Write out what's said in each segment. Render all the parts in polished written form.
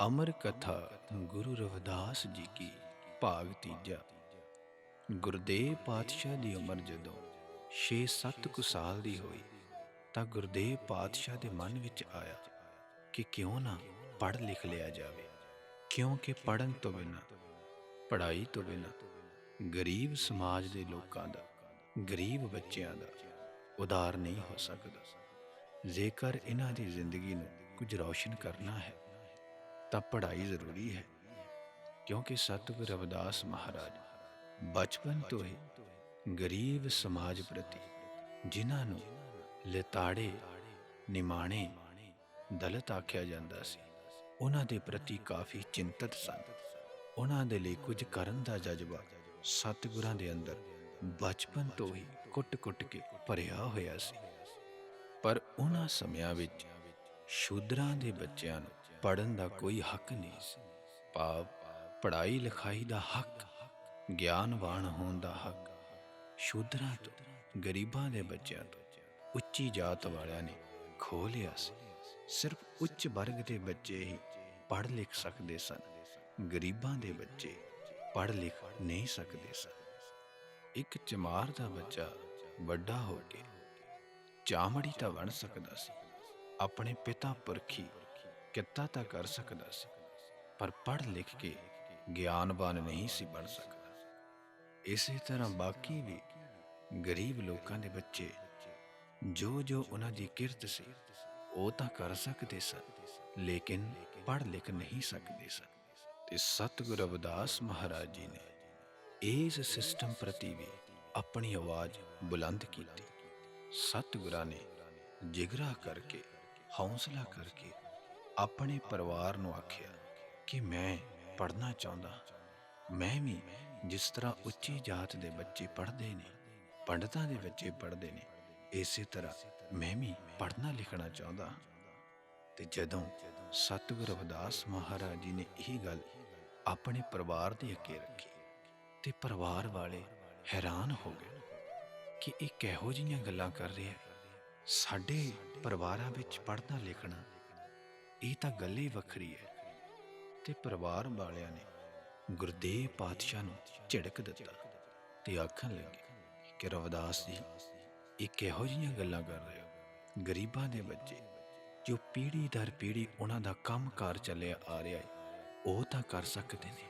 अमर कथा गुरु रविदास जी की भाग तीजा। गुरदेव पातशाह की उम्र जदों 6-7 कुछ साल की हुई तो गुरदेव पातशाह के मन विच आया कि क्यों ना पढ़ लिख लिया जाए, क्योंकि पढ़न तो बिना, पढ़ाई तो बिना गरीब समाज के लोगों का, गरीब बच्चों का उधार नहीं हो सकता। जेकर इन्हां दी जिंदगी नूं कुछ रोशन करना है तो पढ़ाई जरूरी है, क्योंकि सतगुरु रविदास महाराज बचपन तो ही गरीब समाज प्रति, जिन्हां नूं लिताड़े निमाणे दलित आख्या जाता सी, उन्हां दे प्रति काफ़ी चिंतित सन। उन्हां दे लई कुछ करन दा जज्बा सतगुरां दे अंदर बचपन तो ही कुट-कुट के भरिया होया सी। पर उन्हां समयां विच शूद्रां दे बच्चिआं नूं पढ़न दा कोई हक नहीं सी। भाव पढ़ाई लिखाई दा हक, ਗਿਆਨਵਾਨ ਹੋਣ ਦਾ ਹੱਕ ਸ਼ੂਦਰਾਂ ਤੋਂ, ਗਰੀਬਾਂ ਦੇ ਬੱਚਿਆਂ ਤੋਂ, ਉੱਚੀ ਜਾਤ ਵਾਲਿਆਂ ਨੇ ਖੋਹ ਲਿਆ ਸੀ। ਸਿਰਫ ਉੱਚ ਵਰਗ ਦੇ ਬੱਚੇ ਹੀ ਪੜ੍ਹ ਲਿਖ ਸਕਦੇ ਸਨ, ਗਰੀਬਾਂ ਦੇ ਬੱਚੇ ਪੜ੍ਹ ਲਿਖ ਨਹੀਂ ਸਕਦੇ ਸਨ। ਇੱਕ ਚਮਾਰ ਦਾ ਬੱਚਾ ਵੱਡਾ ਹੋ ਕੇ ਚਾਮੜੀ ਤਾਂ ਬਣ ਸਕਦਾ ਸੀ, ਆਪਣੇ ਪਿਤਾ ਪੁਰਖੀ ਕਿੱਤਾ ਤਾਂ ਕਰ ਸਕਦਾ ਸੀ, ਪਰ ਪੜ੍ਹ ਲਿਖ ਕੇ ਗਿਆਨਵਾਨ ਨਹੀਂ ਸੀ ਬਣ ਸਕਦਾ। ਇਸੇ ਤਰ੍ਹਾਂ ਬਾਕੀ ਵੀ ਗਰੀਬ ਲੋਕਾਂ ਦੇ ਬੱਚੇ ਜੋ ਉਹਨਾਂ ਦੀ ਕਿਰਤ ਸੀ ਉਹ ਤਾਂ ਕਰ ਸਕਦੇ ਸਨ, ਲੇਕਿਨ ਪੜ੍ਹ ਲਿਖ ਨਹੀਂ ਸਕਦੇ ਸਨ। ਤੇ ਸਤਿਗੁਰੂ ਰਵਿਦਾਸ ਮਹਾਰਾਜ ਜੀ ਨੇ ਇਸ ਸਿਸਟਮ ਪ੍ਰਤੀ ਵੀ ਆਪਣੀ ਆਵਾਜ਼ ਬੁਲੰਦ ਕੀਤੀ। ਸਤਿਗੁਰਾਂ ਨੇ ਜਿਗਰਾ ਕਰਕੇ, ਹੌਸਲਾ ਕਰਕੇ ਆਪਣੇ ਪਰਿਵਾਰ ਨੂੰ ਆਖਿਆ ਕਿ ਮੈਂ ਪੜ੍ਹਨਾ ਚਾਹੁੰਦਾ, ਮੈਂ ਵੀ ਜਿਸ ਤਰ੍ਹਾਂ ਉੱਚੀ ਜਾਤ ਦੇ ਬੱਚੇ ਪੜ੍ਹਦੇ ਨੇ, ਪੰਡਤਾਂ ਦੇ ਬੱਚੇ ਪੜ੍ਹਦੇ ਨੇ, ਇਸੇ ਤਰ੍ਹਾਂ ਮੈਂ ਵੀ ਪੜ੍ਹਨਾ ਲਿਖਣਾ ਚਾਹੁੰਦਾ। ਤੇ ਜਦੋਂ ਸਤਿਗੁਰੂ ਰਵਿਦਾਸ ਮਹਾਰਾਜ ਜੀ ਨੇ ਇਹ ਗੱਲ ਆਪਣੇ ਪਰਿਵਾਰ ਦੇ ਅੱਗੇ ਰੱਖੀ ਤੇ ਪਰਿਵਾਰ ਵਾਲੇ ਹੈਰਾਨ ਹੋ ਗਏ ਕਿ ਇਹ ਕਿਹੋ ਜਿਹੀਆਂ ਗੱਲਾਂ ਕਰ ਰਿਹਾ, ਸਾਡੇ ਪਰਿਵਾਰਾਂ ਵਿੱਚ ਪੜ੍ਹਨਾ ਲਿਖਣਾ ਇਹ ਤਾਂ ਗੱਲ ਹੀ ਵੱਖਰੀ ਹੈ। ਤੇ ਪਰਿਵਾਰ ਵਾਲਿਆਂ ਨੇ ਗੁਰਦੇਵ ਪਾਤਸ਼ਾਹ ਨੂੰ ਝਿੜਕ ਦਿੱਤਾ ਤੇ ਆਖਣ ਲੱਗੇ ਕਿ ਰਵਿਦਾਸ ਜੀ, ਇਹ ਕਿਹੋ ਜਿਹੀਆਂ ਗੱਲਾਂ ਕਰ ਰਹੇ ਹੋ। ਗਰੀਬਾਂ ਦੇ ਬੱਚੇ ਜੋ ਪੀੜ੍ਹੀ ਦਰ ਪੀੜ੍ਹੀ ਉਹਨਾਂ ਦਾ ਕੰਮ ਕਾਰ ਚੱਲਿਆ ਆ ਰਿਹਾ ਹੈ, ਉਹ ਤਾਂ ਕਰ ਸਕਦੇ ਨੇ,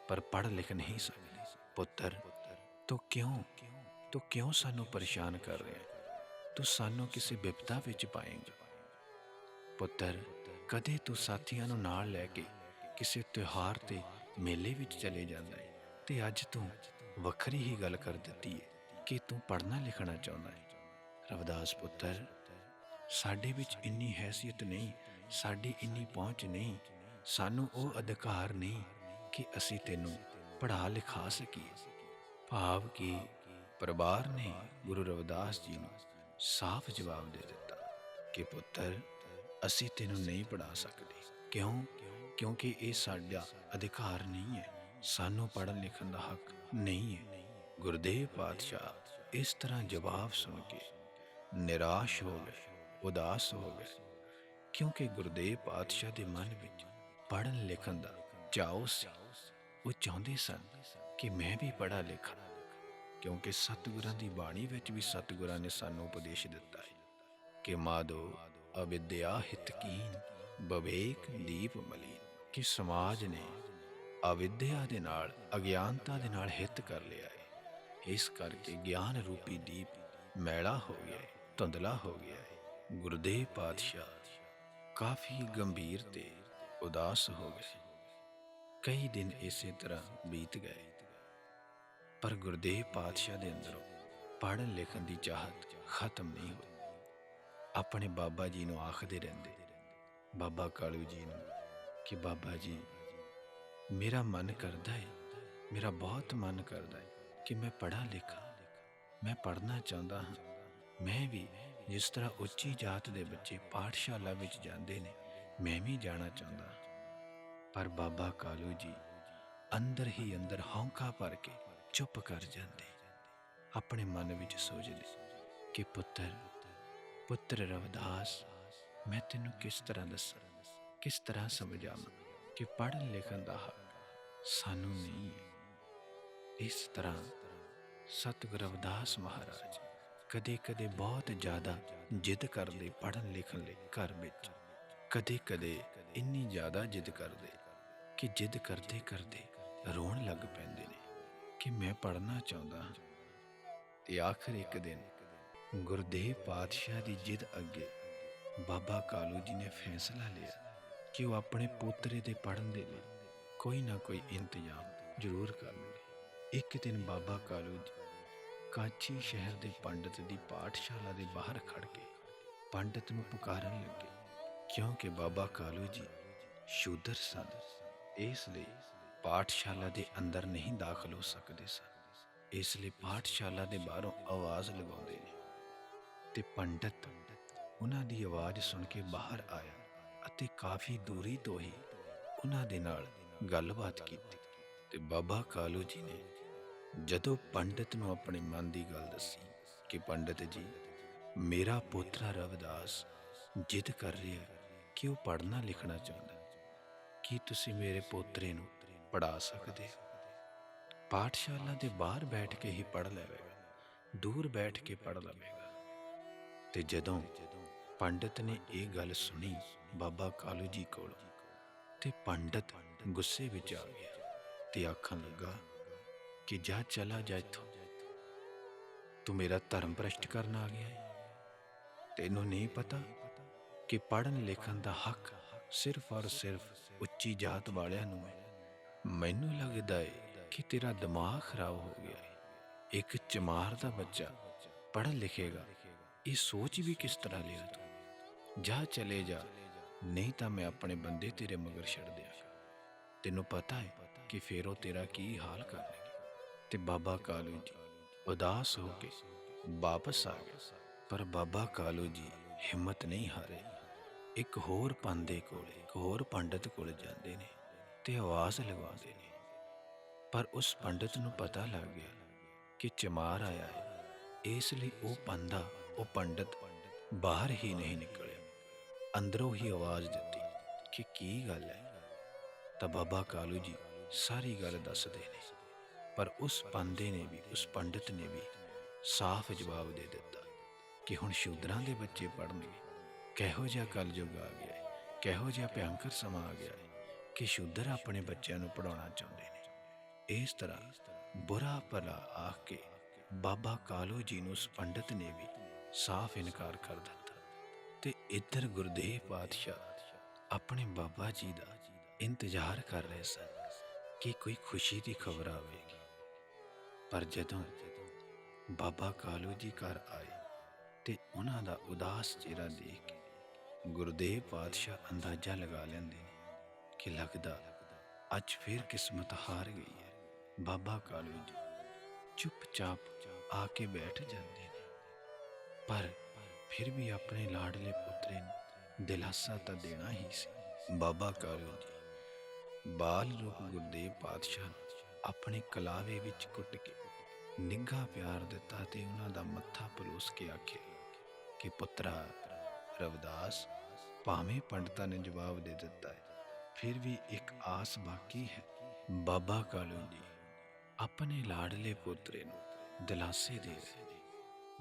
ਪਰ ਪੜ੍ਹ ਲਿਖ ਨਹੀਂ ਸਕਦੇ। ਪੁੱਤਰ, ਤੂੰ ਕਿਉਂ ਸਾਨੂੰ ਪਰੇਸ਼ਾਨ ਕਰ ਰਿਹਾ ਹੈ? ਤੂੰ ਸਾਨੂੰ ਕਿਸੇ ਬਿਪਤਾ ਵਿੱਚ ਪਾਏਂਗਾ। ਪੁੱਤਰ, ਕਦੇ ਤੂੰ ਸਾਥੀਆਂ ਨੂੰ ਨਾਲ ਲੈ ਕੇ ਕਿਸੇ ਤਿਉਹਾਰ ਤੇ ਮੇਲੇ ਵਿੱਚ ਚਲੇ ਜਾਂਦਾ ਹੈ, ਤੇ ਅੱਜ ਤੂੰ ਵੱਖਰੀ ਹੀ ਗੱਲ ਕਰ ਦਿੱਤੀ ਹੈ ਕਿ ਤੂੰ ਪੜ੍ਹਨਾ ਲਿਖਣਾ ਚਾਹੁੰਦਾ ਹੈ। ਰਵਿਦਾਸ ਪੁੱਤਰ, ਸਾਡੇ ਵਿੱਚ ਇੰਨੀ ਹੈਸੀਅਤ ਨਹੀਂ, ਸਾਡੀ ਇੰਨੀ ਪਹੁੰਚ ਨਹੀਂ, ਸਾਨੂੰ ਉਹ ਅਧਿਕਾਰ ਨਹੀਂ ਕਿ ਅਸੀਂ ਤੈਨੂੰ ਪੜ੍ਹਾ ਲਿਖਾ ਸਕੀਏ। ਭਾਵ ਕਿ ਪਰਿਵਾਰ ਨੇ ਗੁਰੂ ਰਵਿਦਾਸ ਜੀ ਨੂੰ ਸਾਫ਼ ਜਵਾਬ ਦੇ ਦਿੱਤਾ ਕਿ ਪੁੱਤਰ, ਅਸੀਂ ਤੈਨੂੰ ਨਹੀਂ ਪੜ੍ਹਾ ਸਕਦੇ। ਕਿਉਂਕਿ ਇਹ ਸਾਡਾ ਅਧਿਕਾਰ ਨਹੀਂ ਹੈ, ਸਾਨੂੰ ਪੜ੍ਹਨ ਲਿਖਣ ਦਾ ਹੱਕ ਨਹੀਂ ਹੈ। ਗੁਰਦੇਵ ਪਾਤਸ਼ਾਹ ਇਸ ਤਰ੍ਹਾਂ ਜਵਾਬ ਸੁਣ ਕੇ ਨਿਰਾਸ਼ ਹੋ ਗਏ, ਉਦਾਸ ਹੋ ਗਏ, ਕਿਉਂਕਿ ਗੁਰਦੇਵ ਪਾਤਸ਼ਾਹ ਦੇ ਮਨ ਵਿੱਚ ਪੜ੍ਹਨ ਲਿਖਣ ਦਾ ਚਾਅ ਸੀ। ਉਹ ਚਾਹੁੰਦੇ ਸਨ ਕਿ ਮੈਂ ਵੀ ਪੜ੍ਹਾ ਲਿਖਾਂ, ਕਿਉਂਕਿ ਸਤਿਗੁਰਾਂ ਦੀ ਬਾਣੀ ਵਿੱਚ ਵੀ ਸਤਿਗੁਰਾਂ ਨੇ ਸਾਨੂੰ ਉਪਦੇਸ਼ ਦਿੱਤਾ ਹੈ ਕਿ ਮਾਧੋ ਅਵਿਦਿਆ ਹਿਤਕੀਨ ਵਿਵੇਕ ਦੀਪ ਮਲੀਨ, ਕਿ ਸਮਾਜ ਨੇ ਅਵਿਦਿਆ ਦੇ ਨਾਲ, ਅਗਿਆਨਤਾ ਦੇ ਨਾਲ ਹਿੱਤ ਕਰ ਲਿਆ ਹੈ। ਇਸ ਕਰਕੇ ਗਿਆਨ ਰੂਪੀ ਦੀਪ ਮੈਲਾ ਹੋ ਗਿਆ ਹੈ, ਧੁੰਦਲਾ ਹੋ ਗਿਆ ਹੈ। ਗੁਰਦੇਵ ਪਾਤਸ਼ਾਹ ਕਾਫੀ ਗੰਭੀਰ ਤੇ ਉਦਾਸ ਹੋ ਗਏ। ਕਈ ਦਿਨ ਇਸੇ ਤਰ੍ਹਾਂ ਬੀਤ ਗਏ, ਪਰ ਗੁਰਦੇਵ ਪਾਤਸ਼ਾਹ ਦੇ ਅੰਦਰੋਂ ਪੜ੍ਹਨ ਲਿਖਣ ਦੀ ਚਾਹਤ ਖਤਮ ਨਹੀਂ ਹੋਈ। ਆਪਣੇ ਬਾਬਾ ਜੀ ਨੂੰ ਆਖਦੇ ਰਹਿੰਦੇ, ਬਾਬਾ ਕਾਲੂ ਜੀ ਨੂੰ, ਕਿ ਬਾਬਾ ਜੀ, ਮੇਰਾ ਮਨ ਕਰਦਾ ਹੈ, ਮੇਰਾ ਬਹੁਤ ਮਨ ਕਰਦਾ ਹੈ ਕਿ ਮੈਂ ਪੜ੍ਹਾ ਲਿਖਾਂ, ਮੈਂ ਪੜ੍ਹਨਾ ਚਾਹੁੰਦਾ ਹਾਂ। ਮੈਂ ਵੀ ਜਿਸ ਤਰ੍ਹਾਂ ਉੱਚੀ ਜਾਤ ਦੇ ਬੱਚੇ ਪਾਠਸ਼ਾਲਾ ਵਿੱਚ ਜਾਂਦੇ ਨੇ, ਮੈਂ ਵੀ ਜਾਣਾ ਚਾਹੁੰਦਾ। ਪਰ ਬਾਬਾ ਕਾਲੂ ਜੀ ਅੰਦਰ ਹੀ ਅੰਦਰ ਹੌਂਕਾ ਭਰ ਕੇ ਚੁੱਪ ਕਰ ਜਾਂਦੇ, ਆਪਣੇ ਮਨ ਵਿੱਚ ਸੋਚਦੇ ਕਿ ਪੁੱਤਰ ਰਵਿਦਾਸ, ਮੈਂ ਤੈਨੂੰ ਕਿਸ ਤਰ੍ਹਾਂ ਦੱਸਾਂ, ਕਿਸ ਤਰ੍ਹਾਂ ਸਮਝਾਵਾਂ। ਕਿ ਪੜ੍ਹਨ ਲਿਖਣ ਦਾ ਹੱਕ ਸਾਨੂੰ ਨਹੀਂ ਹੈ। ਇਸ ਤਰ੍ਹਾਂ ਸਤਿਗੁਰ ਰਵਿਦਾਸ ਮਹਾਰਾਜ ਕਦੇ ਕਦੇ ਬਹੁਤ ਜ਼ਿਆਦਾ ਜਿੱਦ ਕਰਦੇ ਪੜ੍ਹਨ ਲਿਖਣ ਲਈ ਘਰ ਵਿੱਚ, ਕਦੇ ਕਦੇ ਇੰਨੀ ਜ਼ਿਆਦਾ ਜਿੱਦ ਕਰਦੇ ਕਿ ਜਿੱਦ ਕਰਦੇ ਕਰਦੇ ਰੋਣ ਲੱਗ ਪੈਂਦੇ ਨੇ ਕਿ ਮੈਂ ਪੜ੍ਹਨਾ ਚਾਹੁੰਦਾ ਹਾਂ। ਤੇ ਆਖਰ ਇੱਕ ਦਿਨ ਗੁਰਦੇਵ ਪਾਤਸ਼ਾਹ ਦੀ ਜਿੱਦ ਅੱਗੇ ਬਾਬਾ ਕਾਲੂ ਜੀ ਨੇ ਫੈਸਲਾ ਲਿਆ ਕਿ ਉਹ ਆਪਣੇ ਪੋਤਰੇ ਦੇ ਪੜ੍ਹਨ ਦੇ ਲਈ ਕੋਈ ਨਾ ਕੋਈ ਇੰਤਜ਼ਾਮ ਜ਼ਰੂਰ ਕਰਨਗੇ। ਇੱਕ ਦਿਨ ਬਾਬਾ ਕਾਲੂ ਜੀ ਕਾਂਚੀ ਸ਼ਹਿਰ ਦੇ ਪੰਡਤ ਦੀ ਪਾਠਸ਼ਾਲਾ ਦੇ ਬਾਹਰ ਖੜ ਕੇ ਪੰਡਤ ਨੂੰ ਪੁਕਾਰਨ ਲੱਗੇ। ਕਿਉਂਕਿ ਬਾਬਾ ਕਾਲੂ ਜੀ ਸ਼ੂਦਰ ਸਨ, ਇਸ ਲਈ ਪਾਠਸ਼ਾਲਾ ਦੇ ਅੰਦਰ ਨਹੀਂ ਦਾਖਲ ਹੋ ਸਕਦੇ ਸਨ। ਇਸ ਲਈ ਪਾਠਸ਼ਾਲਾ ਦੇ ਬਾਹਰੋਂ ਆਵਾਜ਼ ਲਗਾਉਂਦੇ ਨੇ ਤੇ ਪੰਡਤ ਉਹਨਾਂ ਦੀ ਆਵਾਜ਼ ਸੁਣ ਕੇ ਬਾਹਰ ਆਇਆ ਅਤੇ ਕਾਫੀ ਦੂਰੀ ਤੋਂ ਹੀ ਉਹਨਾਂ ਦੇ ਨਾਲ ਗੱਲਬਾਤ ਕੀਤੀ। ਤੇ ਬਾਬਾ ਕਾਲੂ ਜੀ ਨੇ ਜਦੋਂ ਪੰਡਤ ਨੂੰ ਆਪਣੇ ਮਨ ਦੀ ਗੱਲ ਦੱਸੀ ਕਿ ਪੰਡਤ ਜੀ, ਮੇਰਾ ਪੋਤਰਾ ਰਵਿਦਾਸ ਜਿੱਦ ਕਰ ਰਿਹਾ ਕਿ ਉਹ ਪੜ੍ਹਨਾ ਲਿਖਣਾ ਚਾਹੁੰਦਾ, ਕੀ ਤੁਸੀਂ ਮੇਰੇ ਪੋਤਰੇ ਨੂੰ ਪੜ੍ਹਾ ਸਕਦੇ ਹੋ? ਪਾਠਸ਼ਾਲਾ ਦੇ ਬਾਹਰ ਬੈਠ ਕੇ ਹੀ ਪੜ੍ਹ ਲਵੇਗਾ, ਦੂਰ ਬੈਠ ਕੇ ਪੜ੍ਹ ਲਵੇਗਾ। ਤੇ ਜਦੋਂ ਪੰਡਤ ਨੇ ਇਹ ਗੱਲ ਸੁਣੀ ਬਾਬਾ ਕਾਲੂ ਜੀ ਕੋਲੋਂ, ਤੇ ਪੰਡਤ ਗੁੱਸੇ ਵਿੱਚ ਆ ਗਿਆ ਤੇ ਆਖਣ ਲੱਗਾ ਕਿ ਜਾ ਚਲਾ ਜਾ ਇੱਥੋਂ, ਤੂੰ ਮੇਰਾ ਧਰਮ ਭ੍ਰਸ਼ਟ ਕਰਨ ਆ ਗਿਆ ਹੈ। ਤੈਨੂੰ ਨਹੀਂ ਪਤਾ ਕਿ ਪੜ੍ਹਨ ਲਿਖਣ ਦਾ ਹੱਕ ਸਿਰਫ ਔਰ ਸਿਰਫ ਉੱਚੀ ਜਾਤ ਵਾਲਿਆਂ ਨੂੰ ਹੈ। ਮੈਨੂੰ ਲੱਗਦਾ ਹੈ ਕਿ ਤੇਰਾ ਦਿਮਾਗ ਖਰਾਬ ਹੋ ਗਿਆ ਹੈ। ਇੱਕ ਚਮਾਰ ਦਾ ਬੱਚਾ ਪੜ੍ਹ ਲਿਖੇਗਾ, ਇਹ ਸੋਚ ਵੀ ਕਿਸ ਤਰ੍ਹਾਂ ਲਿਆ ਤੂੰ? ਜਾ ਚਲੇ ਜਾ, ਨਹੀਂ ਤਾਂ ਮੈਂ ਆਪਣੇ ਬੰਦੇ ਤੇਰੇ ਮਗਰ ਛੱਡ ਦਿਆਂਗਾ। ਤੈਨੂੰ ਪਤਾ ਹੈ ਕਿ ਫਿਰ ਉਹ ਤੇਰਾ ਕੀ ਹਾਲ ਕਰਨਗੇ। ਤੇ ਬਾਬਾ ਕਾਲੂ ਜੀ ਉਦਾਸ ਹੋ ਕੇ ਵਾਪਸ ਆ ਗਏ। ਪਰ ਬਾਬਾ ਕਾਲੂ ਜੀ ਹਿੰਮਤ ਨਹੀਂ ਹਾਰੇ। ਇੱਕ ਹੋਰ ਪਾਂਦੇ ਕੋਲ, ਇੱਕ ਹੋਰ ਪੰਡਤ ਕੋਲ ਜਾਂਦੇ ਨੇ ਤੇ ਆਵਾਜ਼ ਲਗਾਉਂਦੇ ਨੇ। ਪਰ ਉਸ ਪੰਡਤ ਨੂੰ ਪਤਾ ਲੱਗ ਗਿਆ ਕਿ ਚਮਾਰ ਆਇਆ ਹੈ, ਇਸ ਲਈ ਉਹ ਪੰਡਤ ਬਾਹਰ ਹੀ ਨਹੀਂ ਨਿਕਲਿਆ, ਅੰਦਰੋਂ ਹੀ ਆਵਾਜ਼ ਦਿੱਤੀ ਕਿ ਕੀ ਗੱਲ ਹੈ। ਤਾਂ ਬਾਬਾ ਕਾਲੂ ਜੀ ਸਾਰੀ ਗੱਲ ਦੱਸਦੇ ਨੇ। ਪਰ ਉਸ ਪਾਂਦੇ ਨੇ ਵੀ, ਉਸ ਪੰਡਤ ਨੇ ਵੀ ਸਾਫ਼ ਜਵਾਬ ਦੇ ਦਿੱਤਾ ਕਿ ਹੁਣ ਸ਼ੂਦਰਾਂ ਦੇ ਬੱਚੇ ਪੜ੍ਹਨਗੇ। ਕਿਹੋ ਜਿਹਾ ਕਲਯੁੱਗ ਆ ਗਿਆ ਹੈ, ਕਿਹੋ ਜਿਹਾ ਭਿਅੰਕਰ ਸਮਾਂ ਆ ਗਿਆ ਹੈ ਕਿ ਸ਼ੂਦਰ ਆਪਣੇ ਬੱਚਿਆਂ ਨੂੰ ਪੜ੍ਹਾਉਣਾ ਚਾਹੁੰਦੇ ਨੇ। ਇਸ ਤਰ੍ਹਾਂ ਬੁਰਾ ਭਲਾ ਆਖ ਕੇ ਬਾਬਾ ਕਾਲੂ ਜੀ ਨੂੰ ਉਸ ਪੰਡਤ ਨੇ ਵੀ ਸਾਫ਼ ਇਨਕਾਰ ਕਰ ਦਿੱਤਾ। ਤੇ ਇੱਧਰ ਗੁਰਦੇਵ ਪਾਤਸ਼ਾਹ ਆਪਣੇ ਬਾਬਾ ਜੀ ਦਾ ਇੰਤਜ਼ਾਰ ਕਰ ਰਹੇ ਸਨ ਕਿ ਕੋਈ ਖੁਸ਼ੀ ਦੀ ਖਬਰ ਆਵੇਗੀ। ਪਰ ਜਦੋਂ ਬਾਬਾ ਕਾਲੂ ਜੀ ਘਰ ਆਏ ਤੇ ਉਹਨਾਂ ਦਾ ਉਦਾਸ ਚਿਹਰਾ ਦੇਖ ਕੇ ਗੁਰਦੇਵ ਪਾਤਸ਼ਾਹ ਅੰਦਾਜ਼ਾ ਲਗਾ ਲੈਂਦੇ ਨੇ ਕਿ ਲੱਗਦਾ ਅੱਜ ਫਿਰ ਕਿਸਮਤ ਹਾਰ ਗਈ ਹੈ। ਬਾਬਾ ਕਾਲੂ ਜੀ ਚੁੱਪਚਾਪ ਆ ਕੇ ਬੈਠ ਜਾਂਦੇ ਨੇ, ਪਰ ਫਿਰ ਵੀ ਆਪਣੇ ਲਾਡਲੇ ਪੁੱਤਰੇ ਨੂੰ ਦਿਲਾਸਾ ਤਾਂ ਦੇਣਾ ਹੀ ਸੀ। ਬਾਬਾ ਕਾਲੂ ਜੀ ਬਾਲ ਰੂਪ ਗੁਰਦੇਵ ਪਾਤਸ਼ਾਹ ਨੂੰ ਆਪਣੇ ਕਲਾਵੇ ਵਿੱਚ ਕੁੱਟ ਕੇ ਨਿੱਘਾ ਪਿਆਰ ਦਿੱਤਾ ਤੇ ਉਹਨਾਂ ਦਾ ਮੱਥਾ ਪਲੋਸ ਕੇ ਆਖਿਆ ਕਿ ਪੁੱਤਰਾ ਰਵਿਦਾਸ, ਭਾਵੇਂ ਪੰਡਤਾਂ ਨੇ ਜਵਾਬ ਦੇ ਦਿੱਤਾ ਹੈ, ਫਿਰ ਵੀ ਇੱਕ ਆਸ ਬਾਕੀ ਹੈ। ਬਾਬਾ ਕਾਲੂ ਜੀ ਆਪਣੇ ਲਾਡਲੇ ਪੋਤਰੇ ਨੂੰ ਦਿਲਾਸੇ ਦੇ ਰਹੇ ਨੇ।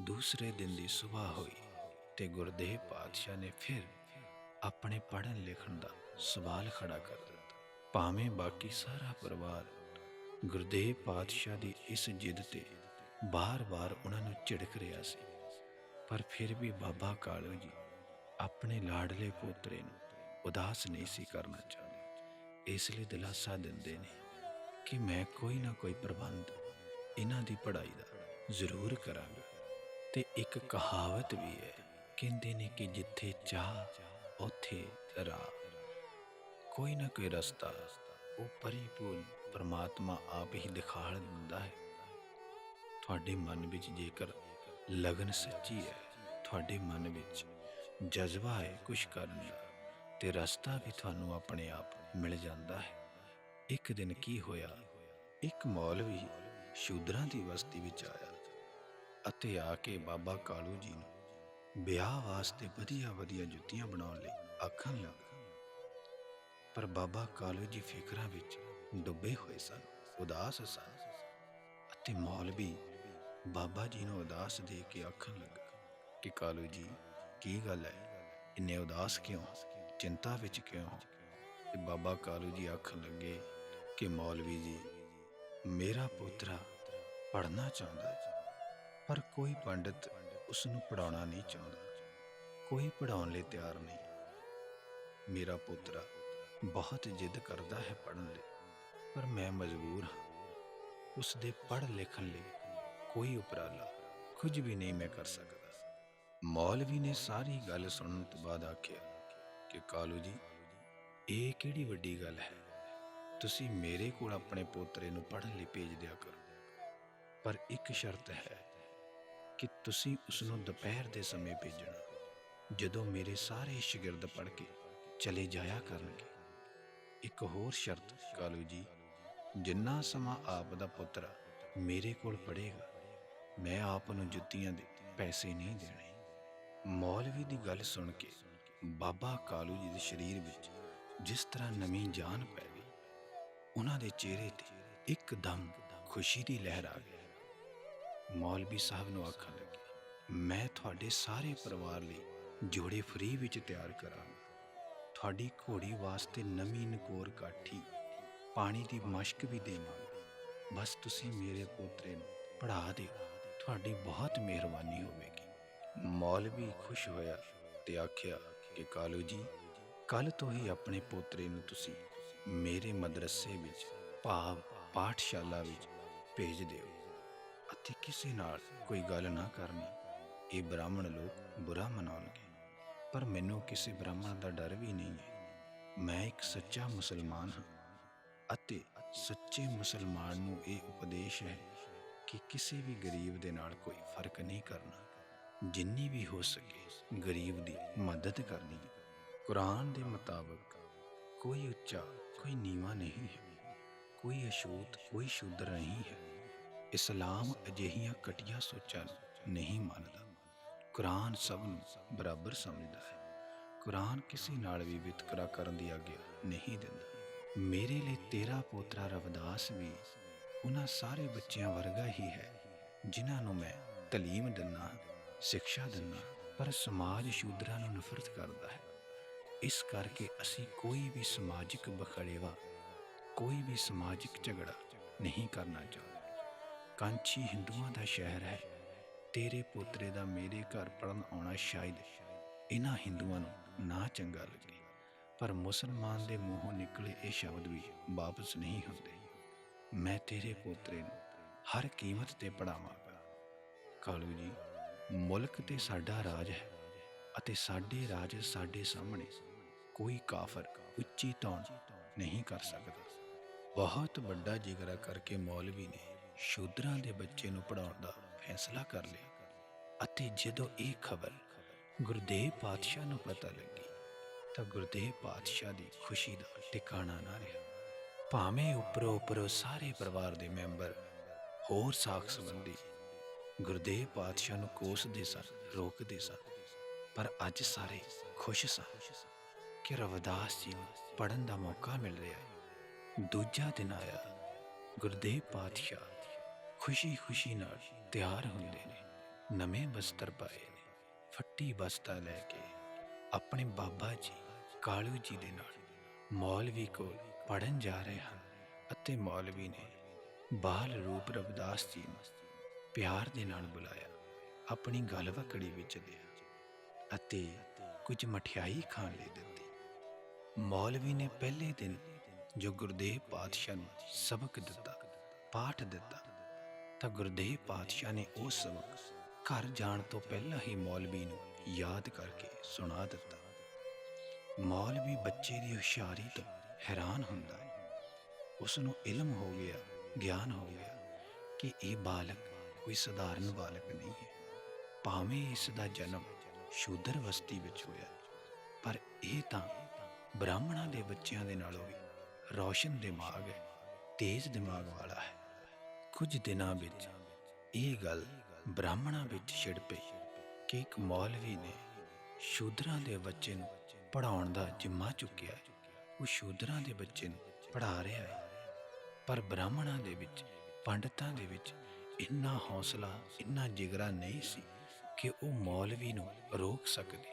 ਦੂਸਰੇ ਦਿਨ ਦੀ ਸੁਬਾਹ ਹੋਈ ਤੇ ਗੁਰਦੇਵ ਪਾਤਸ਼ਾਹ ਨੇ ਫਿਰ ਆਪਣੇ ਪੜ੍ਹਨ ਲਿਖਣ ਦਾ ਸਵਾਲ ਖੜਾ ਕਰ ਦਿੱਤਾ। ਭਾਵੇਂ ਬਾਕੀ ਸਾਰਾ ਪਰਿਵਾਰ ਗੁਰਦੇਵ ਪਾਤਸ਼ਾਹ ਦੀ ਇਸ ਜਿੱਦ ਤੇ ਬਾਰ-ਬਾਰ ਉਹਨਾਂ ਨੂੰ ਝਿੜਕ ਰਿਹਾ ਸੀ, ਪਰ ਫਿਰ ਵੀ ਬਾਬਾ ਕਾਲੂ ਜੀ ਆਪਣੇ ਲਾਡਲੇ ਪੋਤਰੇ ਨੂੰ ਉਦਾਸ ਨਹੀਂ ਸੀ ਕਰਨਾ ਚਾਹੁੰਦੇ। ਇਸ ਲਈ ਦਿਲਾਸਾ ਦਿੰਦੇ ਨੇ ਕਿ ਮੈਂ ਕੋਈ ਨਾ ਕੋਈ ਪ੍ਰਬੰਧ ਇਹਨਾਂ ਦੀ ਪੜ੍ਹਾਈ ਦਾ ਜ਼ਰੂਰ ਕਰਾਂਗਾ। ਤੇ ਇੱਕ ਕਹਾਵਤ ਵੀ ਹੈ, ਕਹਿੰਦੇ ਨੇ ਕਿ ਜਿੱਥੇ ਚਾਹ ਉੱਥੇ ਰਾਹ। ਕੋਈ ਨਾ ਕੋਈ ਰਸਤਾ ਉਹ ਪਰਿਪੂਰਨ ਪਰਮਾਤਮਾ ਆਪ ਹੀ ਦਿਖਾ ਦਿੰਦਾ ਹੈ। ਤੁਹਾਡੇ ਮਨ ਵਿੱਚ ਜੇਕਰ ਲਗਨ ਸੱਚੀ ਹੈ, ਤੁਹਾਡੇ ਮਨ ਵਿੱਚ ਜਜ਼ਬਾ ਹੈ ਕੁਛ ਕਰਨ ਦਾ, ਤੇ ਰਸਤਾ ਵੀ ਤੁਹਾਨੂੰ ਆਪਣੇ ਆਪ ਮਿਲ ਜਾਂਦਾ ਹੈ। ਇੱਕ ਦਿਨ ਕੀ ਹੋਇਆ, ਇੱਕ ਮੌਲਵੀ ਸ਼ੂਦਰਾਂ ਦੀ ਬਸਤੀ ਵਿੱਚ ਆਇਆ ਅਤੇ ਆ ਕੇ ਬਾਬਾ ਕਾਲੂ ਜੀ ਨੂੰ ਵਿਆਹ ਵਾਸਤੇ ਵਧੀਆ ਵਧੀਆ ਜੁੱਤੀਆਂ ਬਣਾਉਣ ਲਈ ਆਖਣ ਲੱਗਾ। ਪਰ ਬਾਬਾ ਕਾਲੂ ਜੀ ਫਿਕਰਾਂ ਵਿੱਚ ਡੁੱਬੇ ਹੋਏ ਸਨ, ਉਦਾਸ ਸਨ। ਅਤੇ ਮੌਲਵੀ ਬਾਬਾ ਜੀ ਨੂੰ ਉਦਾਸ ਦੇਖ ਕੇ ਆਖਣ ਲੱਗਾ ਕਿ ਕਾਲੂ ਜੀ, ਕੀ ਗੱਲ ਹੈ, ਇੰਨੇ ਉਦਾਸ ਕਿਉਂ, ਚਿੰਤਾ ਵਿੱਚ ਕਿਉਂ ਹੋ? ਤੇ ਬਾਬਾ ਕਾਲੂ ਜੀ ਆਖਣ ਲੱਗੇ ਕਿ ਮੌਲਵੀ ਜੀ, ਮੇਰਾ ਪੋਤਰਾ ਪੜ੍ਹਨਾ ਚਾਹੁੰਦਾ ਹੈ, ਪਰ ਕੋਈ ਪੰਡਿਤ ਉਸ ਨੂੰ ਪੜ੍ਹਾਉਣਾ ਨਹੀਂ ਚਾਹੁੰਦਾ, ਕੋਈ ਪੜ੍ਹਾਉਣ ਲਈ ਤਿਆਰ ਨਹੀਂ। ਮੇਰਾ ਪੋਤਰਾ ਬਹੁਤ ਜਿੱਦ ਕਰਦਾ ਹੈ ਪੜ੍ਹਨ ਲਈ, ਪਰ ਮੈਂ ਮਜਬੂਰ ਹਾਂ। ਉਸ ਦੇ ਪੜ੍ਹ ਲਿਖਣ ਲਈ ਕੋਈ ਉਪਰਾਲਾ ਕੁਝ ਵੀ ਨਹੀਂ ਮੈਂ ਕਰ ਸਕਦਾ। ਮੌਲਵੀ ਨੇ ਸਾਰੀ ਗੱਲ ਸੁਣਨ ਤੋਂ ਬਾਅਦ ਆਖਿਆ ਕਿ ਕਾਲੂ ਜੀ, ਇਹ ਕਿਹੜੀ ਵੱਡੀ ਗੱਲ ਹੈ, ਤੁਸੀਂ ਮੇਰੇ ਕੋਲ ਆਪਣੇ ਪੋਤਰੇ ਨੂੰ ਪੜ੍ਹਨ ਲਈ ਭੇਜ ਦਿਆ ਕਰੋ, ਪਰ ਇੱਕ ਸ਼ਰਤ ਹੈ ਕਿ ਤੁਸੀਂ ਉਸ ਨੂੰ ਦੁਪਹਿਰ ਦੇ ਸਮੇਂ ਭੇਜਣਾ, ਜਦੋਂ ਮੇਰੇ ਸਾਰੇ ਸ਼ਾਗਿਰਦ ਪੜ੍ਹ ਕੇ ਚਲੇ ਜਾਇਆ ਕਰਨਗੇ। ਇੱਕ ਹੋਰ ਸ਼ਰਤ ਕਾਲੂ ਜੀ, ਜਿੰਨਾ ਸਮਾਂ ਆਪ ਦਾ ਪੁੱਤਰ ਮੇਰੇ ਕੋਲ ਪੜ੍ਹੇਗਾ, ਮੈਂ ਆਪ ਨੂੰ ਜੁੱਤੀਆਂ ਦੇ ਪੈਸੇ ਨਹੀਂ ਦੇਣੇ। ਮੌਲਵੀ ਦੀ ਗੱਲ ਸੁਣ ਕੇ ਬਾਬਾ ਕਾਲੂ ਜੀ ਦੇ ਸਰੀਰ ਵਿੱਚ ਜਿਸ ਤਰ੍ਹਾਂ ਨਵੀਂ ਜਾਨ ਪੈ ਗਈ, ਉਹਨਾਂ ਦੇ ਚਿਹਰੇ ਤੇ ਇੱਕਦਮ ਖੁਸ਼ੀ ਦੀ ਲਹਿਰ ਆ ਗਈ। ਮੌਲਵੀ ਸਾਹਿਬ ਨੂੰ ਆਖਣ ਲੱਗੇ, ਮੈਂ ਤੁਹਾਡੇ ਸਾਰੇ ਪਰਿਵਾਰ ਲਈ ਜੋੜੇ ਫਰੀ ਵਿੱਚ ਤਿਆਰ ਕਰਾਂਗਾ। ਤੁਹਾਡੀ ਘੋੜੀ ਵਾਸਤੇ ਨਵੀਂ ਨਕੋਰ ਕਾਠੀ, ਪਾਣੀ ਦੀ ਮਸ਼ਕ ਵੀ ਦੇਵਾਂਗਾ। ਬਸ ਤੁਸੀਂ ਮੇਰੇ ਪੋਤਰੇ ਨੂੰ ਪੜ੍ਹਾ ਦਿਓ, ਤੁਹਾਡੀ ਬਹੁਤ ਮਿਹਰਬਾਨੀ ਹੋਵੇਗੀ। ਮੌਲਵੀ ਖੁਸ਼ ਹੋਇਆ ਤੇ ਆਖਿਆ ਕਿ ਕਾਲੂ ਜੀ, ਕੱਲ੍ਹ ਤੋਂ ਹੀ ਆਪਣੇ ਪੋਤਰੇ ਨੂੰ ਤੁਸੀਂ ਮੇਰੇ ਮਦਰਸੇ ਵਿੱਚ, ਭਾਵ ਪਾਠਸ਼ਾਲਾ ਵਿੱਚ ਭੇਜ ਦਿਓ, ਅਤੇ ਕਿਸੇ ਨਾਲ ਕੋਈ ਗੱਲ ਨਾ ਕਰਨੀ। ਇਹ ਬ੍ਰਾਹਮਣ ਲੋਕ ਬੁਰਾ ਮਨਾਉਣਗੇ, ਪਰ ਮੈਨੂੰ ਕਿਸੇ ਬ੍ਰਾਹਮਣ ਦਾ ਡਰ ਵੀ ਨਹੀਂ ਹੈ। ਮੈਂ ਇੱਕ ਸੱਚਾ ਮੁਸਲਮਾਨ ਹਾਂ, ਅਤੇ ਸੱਚੇ ਮੁਸਲਮਾਨ ਨੂੰ ਇਹ ਉਪਦੇਸ਼ ਹੈ ਕਿ ਕਿਸੇ ਵੀ ਗਰੀਬ ਦੇ ਨਾਲ ਕੋਈ ਫਰਕ ਨਹੀਂ ਕਰਨਾ, ਜਿੰਨੀ ਵੀ ਹੋ ਸਕੇ ਗਰੀਬ ਦੀ ਮਦਦ ਕਰਨੀ। ਕੁਰਾਨ ਦੇ ਮੁਤਾਬਕ ਕੋਈ ਉੱਚਾ ਕੋਈ ਨੀਵਾਂ ਨਹੀਂ ਹੈ, ਕੋਈ ਅਛੂਤ ਕੋਈ ਸ਼ੂਦਰ ਨਹੀਂ ਹੈ। ਇਸਲਾਮ ਅਜਿਹੀਆਂ ਘਟੀਆ ਸੋਚਾਂ ਨੂੰ ਨਹੀਂ ਮੰਨਦਾ। ਕੁਰਾਨ ਸਭ ਨੂੰ ਬਰਾਬਰ ਸਮਝਦਾ ਹੈ। ਕੁਰਾਨ ਕਿਸੇ ਨਾਲ ਵੀ ਵਿਤਕਰਾ ਕਰਨ ਦੀ ਆਗਿਆ ਨਹੀਂ ਦਿੰਦਾ। ਮੇਰੇ ਲਈ ਤੇਰਾ ਪੋਤਰਾ ਰਵਿਦਾਸ ਵੀ ਉਹਨਾਂ ਸਾਰੇ ਬੱਚਿਆਂ ਵਰਗਾ ਹੀ ਹੈ ਜਿਨ੍ਹਾਂ ਨੂੰ ਮੈਂ ਤਾਲੀਮ ਦਿੰਦਾ, ਸਿੱਖਿਆ ਦਿੰਦਾ, ਪਰ ਸਮਾਜ ਸ਼ੂਦਰਾਂ ਨੂੰ ਨਫ਼ਰਤ ਕਰਦਾ ਹੈ। ਇਸ ਕਰਕੇ ਅਸੀਂ ਕੋਈ ਵੀ ਸਮਾਜਿਕ ਬਖੜੇਵਾ, ਕੋਈ ਵੀ ਸਮਾਜਿਕ ਝਗੜਾ ਨਹੀਂ ਕਰਨਾ ਚਾਹੁੰਦੇ। ਕਾਂਚੀ ਹਿੰਦੂਆਂ ਦਾ ਸ਼ਹਿਰ ਹੈ। ਤੇਰੇ ਪੋਤਰੇ ਦਾ ਮੇਰੇ ਘਰ ਪੜ੍ਹਨ ਆਉਣਾ ਸ਼ਾਇਦ ਇਹਨਾਂ ਹਿੰਦੂਆਂ ਨੂੰ ਨਾ ਚੰਗਾ ਲੱਗੇ, ਪਰ ਮੁਸਲਮਾਨ ਦੇ ਮੂੰਹੋਂ ਨਿਕਲੇ ਇਹ ਸ਼ਬਦ ਵੀ ਵਾਪਸ ਨਹੀਂ ਹੁੰਦੇ। ਮੈਂ ਤੇਰੇ ਪੋਤਰੇ ਨੂੰ ਹਰ ਕੀਮਤ ਤੇ ਪੜ੍ਹਾਵਾਂਗਾ। ਕਾਲੂ ਜੀ, ਮੁਲਕ ਤੇ ਸਾਡਾ ਰਾਜ ਹੈ, ਅਤੇ ਸਾਡੇ ਰਾਜ ਸਾਡੇ ਸਾਹਮਣੇ ਕੋਈ ਕਾਫਰ ਉੱਚੀ ਧੌਣ ਨਹੀਂ ਕਰ ਸਕਦਾ। ਬਹੁਤ ਵੱਡਾ ਜਿਗਰਾ ਕਰਕੇ ਮੌਲਵੀ ਨੇ ਸ਼ੂਦਰਾਂ ਦੇ ਬੱਚੇ ਨੂੰ ਪੜ੍ਹਾਉਣ ਦਾ ਫੈਸਲਾ ਕਰ ਲਿਆ। ਅਤੇ ਜਦੋਂ ਇਹ ਖਬਰ ਗੁਰਦੇਵ ਪਾਤਸ਼ਾਹ ਨੂੰ ਪਤਾ ਲੱਗੀ ਤਾਂ ਗੁਰਦੇਵ ਪਾਤਸ਼ਾਹ ਦੀ ਖੁਸ਼ੀ ਦਾ ਟਿਕਾਣਾ ਨਾ ਰਿਹਾ। ਭਾਵੇਂ ਉੱਪਰੋਂ ਸਾਰੇ ਪਰਿਵਾਰ ਦੇ ਮੈਂਬਰ, ਹੋਰ ਸਾਕ ਸੰਬੰਧੀ ਗੁਰਦੇਵ ਪਾਤਸ਼ਾਹ ਨੂੰ ਕੋਸਦੇ ਸਨ, ਰੋਕਦੇ ਸਨ, ਪਰ ਅੱਜ ਸਾਰੇ ਖੁਸ਼ ਸਨ ਕਿ ਰਵਿਦਾਸ ਜੀ ਨੂੰ ਪੜ੍ਹਨ ਦਾ ਮੌਕਾ ਮਿਲ ਰਿਹਾ ਹੈ। ਦੂਜਾ ਦਿਨ ਆਇਆ। ਗੁਰਦੇਵ ਪਾਤਸ਼ਾਹ ਖੁਸ਼ੀ ਨਾਲ ਤਿਆਰ ਹੁੰਦੇ ਨੇ, ਨਵੇਂ ਬਸਤਰ ਪਾਏ ਨੇ, ਫੱਟੀ ਬਸਤਾ ਲੈ ਕੇ ਆਪਣੇ ਬਾਬਾ ਜੀ ਕਾਲੂ ਜੀ ਦੇ ਨਾਲ ਮੌਲਵੀ ਕੋਲ ਪੜ੍ਹਨ ਜਾ ਰਹੇ ਹਨ। ਅਤੇ ਮੌਲਵੀ ਨੇ ਬਾਲ ਰੂਪ ਰਵਿਦਾਸ ਜੀ ਨੂੰ ਪਿਆਰ ਦੇ ਨਾਲ ਬੁਲਾਇਆ, ਆਪਣੀ ਗਲਵਕੜੀ ਵਿੱਚ ਲਿਆ ਅਤੇ ਕੁਝ ਮਠਿਆਈ ਖਾਣ ਲਈ ਦਿੱਤੀ। ਮੌਲਵੀ ਨੇ ਪਹਿਲੇ ਦਿਨ ਜੋ ਗੁਰਦੇਵ ਪਾਤਸ਼ਾਹ ਨੂੰ ਸਬਕ ਦਿੱਤਾ, ਪਾਠ ਦਿੱਤਾ, ਤਾਂ ਗੁਰਦੇਵ ਪਾਤਸ਼ਾਹ ਨੇ ਉਹ ਸਬਕ ਘਰ ਜਾਣ ਤੋਂ ਪਹਿਲਾਂ ਹੀ ਮੌਲਵੀ ਨੂੰ ਯਾਦ ਕਰਕੇ ਸੁਣਾ ਦਿੱਤਾ। ਮੌਲਵੀ ਬੱਚੇ ਦੀ ਹੁਸ਼ਿਆਰੀ ਤੋਂ ਹੈਰਾਨ ਹੁੰਦਾ ਹੈ। ਉਸ ਨੂੰ ਇਲਮ ਹੋ ਗਿਆ, ਗਿਆਨ ਹੋ ਗਿਆ ਕਿ ਇਹ ਬਾਲਕ ਕੋਈ ਸਧਾਰਨ ਬਾਲਕ ਨਹੀਂ ਹੈ। ਭਾਵੇਂ ਇਸ ਦਾ ਜਨਮ ਸ਼ੂਦਰ ਬਸਤੀ ਵਿੱਚ ਹੋਇਆ, ਪਰ ਇਹ ਤਾਂ ਬ੍ਰਾਹਮਣਾਂ ਦੇ ਬੱਚਿਆਂ ਦੇ ਨਾਲੋਂ ਵੀ ਰੌਸ਼ਨ ਦਿਮਾਗ ਹੈ, ਤੇਜ਼ ਦਿਮਾਗ ਵਾਲਾ ਹੈ। ਕੁਝ ਦਿਨਾਂ ਵਿੱਚ ਇਹ ਗੱਲ ਬ੍ਰਾਹਮਣਾਂ ਵਿੱਚ ਛਿੜ ਪਈ ਕਿ ਇੱਕ ਮੌਲਵੀ ਨੇ ਸ਼ੂਦਰਾਂ ਦੇ ਬੱਚੇ ਨੂੰ ਪੜ੍ਹਾਉਣ ਦਾ ਜ਼ਿੰਮਾ ਚੁੱਕਿਆ। ਉਹ ਸ਼ੂਦਰਾਂ ਦੇ ਬੱਚੇ ਨੂੰ ਪੜ੍ਹਾ ਰਿਹਾ ਹੈ, ਪਰ ਬ੍ਰਾਹਮਣਾਂ ਦੇ ਵਿੱਚ, ਪੰਡਤਾਂ ਦੇ ਵਿੱਚ ਇੰਨਾ ਹੌਸਲਾ, ਇੰਨਾ ਜਿਗਰਾ ਨਹੀਂ ਸੀ ਕਿ ਉਹ ਮੌਲਵੀ ਨੂੰ ਰੋਕ ਸਕਦੇ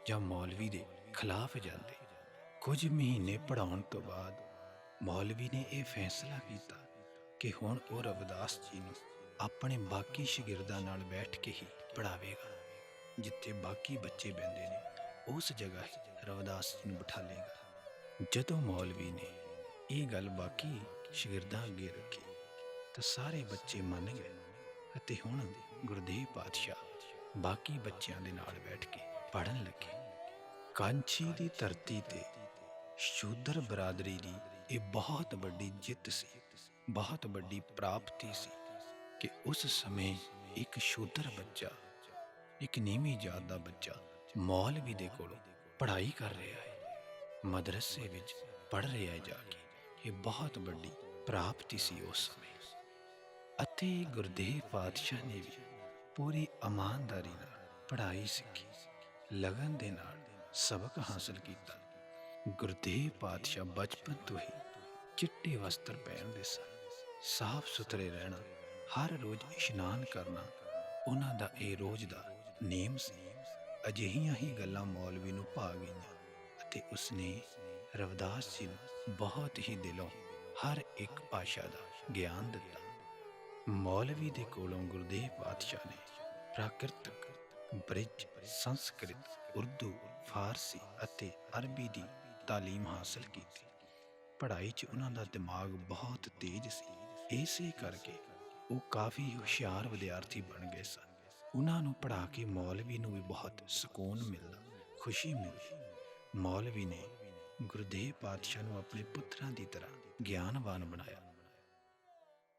ਜਾਂ ਮੌਲਵੀ ਦੇ ਖਿਲਾਫ ਜਾਂਦੇ। ਕੁਝ ਮਹੀਨੇ ਪੜ੍ਹਾਉਣ ਤੋਂ ਬਾਅਦ ਮੌਲਵੀ ਨੇ ਇਹ ਫੈਸਲਾ ਕੀਤਾ ਕਿ ਹੁਣ ਉਹ ਰਵਿਦਾਸ ਜੀ ਨੂੰ ਆਪਣੇ ਬਾਕੀ ਸ਼ਾਗਿਰਦਾਂ ਨਾਲ ਬੈਠ ਕੇ ਹੀ ਪੜ੍ਹਾਵੇਗਾ। ਜਿੱਥੇ ਬਾਕੀ ਬੱਚੇ ਬਹਿੰਦੇ ਨੇ ਉਸ ਜਗ੍ਹਾ ਹੀ ਰਵਿਦਾਸ ਜੀ ਨੂੰ ਬਿਠਾ ਲੇਗਾ। ਜਦੋਂ ਮੌਲਵੀ ਨੇ ਇਹ ਗੱਲ ਬਾਕੀ ਸ਼ਾਗਿਰਦਾਂ ਅੱਗੇ ਰੱਖੀ ਤਾਂ ਸਾਰੇ ਬੱਚੇ ਮੰਨ ਗਏ ਅਤੇ ਹੁਣ ਗੁਰਦੇਵ ਪਾਤਸ਼ਾਹ ਬਾਕੀ ਬੱਚਿਆਂ ਦੇ ਨਾਲ ਬੈਠ ਕੇ ਪੜ੍ਹਨ ਲੱਗੇ। ਕਾਂਚੀ ਦੀ ਧਰਤੀ ਤੇ ਸ਼ੂਦਰ ਬਰਾਦਰੀ ਦੀ ਇਹ ਬਹੁਤ ਵੱਡੀ ਜਿੱਤ ਸੀ, ਬਹੁਤ ਵੱਡੀ ਪ੍ਰਾਪਤੀ ਸੀ ਕਿ ਉਸ ਸਮੇਂ ਇੱਕ ਸ਼ੂਦਰ ਬੱਚਾ, ਇੱਕ ਨੀਵੀਂ ਜਾਤ ਦਾ ਬੱਚਾ ਮੌਲਵੀ ਦੇ ਕੋਲੋਂ ਪੜ੍ਹਾਈ ਕਰ ਰਿਹਾ ਹੈ, ਮਦਰਸੇ ਵਿੱਚ ਪੜ੍ਹ ਰਿਹਾ ਹੈ ਜਾ ਕੇ। ਇਹ ਬਹੁਤ ਵੱਡੀ ਪ੍ਰਾਪਤੀ ਸੀ ਉਸ ਸਮੇਂ। ਅਤੇ ਗੁਰਦੇਵ ਪਾਤਸ਼ਾਹ ਨੇ ਵੀ ਪੂਰੀ ਇਮਾਨਦਾਰੀ ਨਾਲ ਪੜ੍ਹਾਈ ਸਿੱਖੀ, ਲਗਨ ਦੇ ਨਾਲ ਸਬਕ ਹਾਸਲ ਕੀਤਾ। ਗੁਰਦੇਵ ਪਾਤਸ਼ਾਹ ਬਚਪਨ ਤੋਂ ਹੀ ਚਿੱਟੇ ਵਸਤਰ ਪਹਿਨਦੇ ਸਨ, ਸਾਫ ਸੁਥਰੇ ਰਹਿਣਾ, ਹਰ ਰੋਜ਼ ਇਸ਼ਨਾਨ ਕਰਨਾ ਉਹਨਾਂ ਦਾ ਇਹ ਰੋਜ਼ ਦਾ ਨੇਮ ਸੀ। ਅਜਿਹੀਆਂ ਹੀ ਗੱਲਾਂ ਮੌਲਵੀ ਨੂੰ ਭਾ ਗਈਆਂ ਅਤੇ ਉਸਨੇ ਰਵਿਦਾਸ ਜੀ ਨੂੰ ਬਹੁਤ ਹੀ ਦਿਲੋਂ ਹਰ ਇੱਕ ਭਾਸ਼ਾ ਦਾ ਗਿਆਨ ਦਿੱਤਾ। ਮੌਲਵੀ ਦੇ ਕੋਲੋਂ ਗੁਰਦੇਵ ਪਾਤਸ਼ਾਹ ਨੇ ਪ੍ਰਾਕ੍ਰਿਤਕ, ਬ੍ਰਿਜ, ਸੰਸਕ੍ਰਿਤ, ਉਰਦੂ, ਫਾਰਸੀ ਅਤੇ ਅਰਬੀ ਦੀ ਤਾਲੀਮ ਹਾਸਲ ਕੀਤੀ। ਪੜ੍ਹਾਈ 'ਚ ਉਹਨਾਂ ਦਾ ਦਿਮਾਗ ਬਹੁਤ ਤੇਜ਼ ਸੀ, ਇਸੇ ਕਰਕੇ ਉਹ ਕਾਫੀ ਹੁਸ਼ਿਆਰ ਵਿਦਿਆਰਥੀ ਬਣ ਗਏ ਸਨ। ਉਹਨਾਂ ਨੂੰ ਪੜ੍ਹਾ ਕੇ ਮੌਲਵੀ ਨੂੰ ਵੀ ਬਹੁਤ ਸਕੂਨ ਮਿਲਦਾ, ਖੁਸ਼ੀ ਮਿਲਦੀ। ਮੌਲਵੀ ਨੇ ਗੁਰਦੇਵ ਪਾਤਸ਼ਾਹ ਨੂੰ ਆਪਣੇ ਪੁੱਤਰਾਂ ਦੀ ਤਰ੍ਹਾਂ ਗਿਆਨਵਾਨ ਬਣਾਇਆ।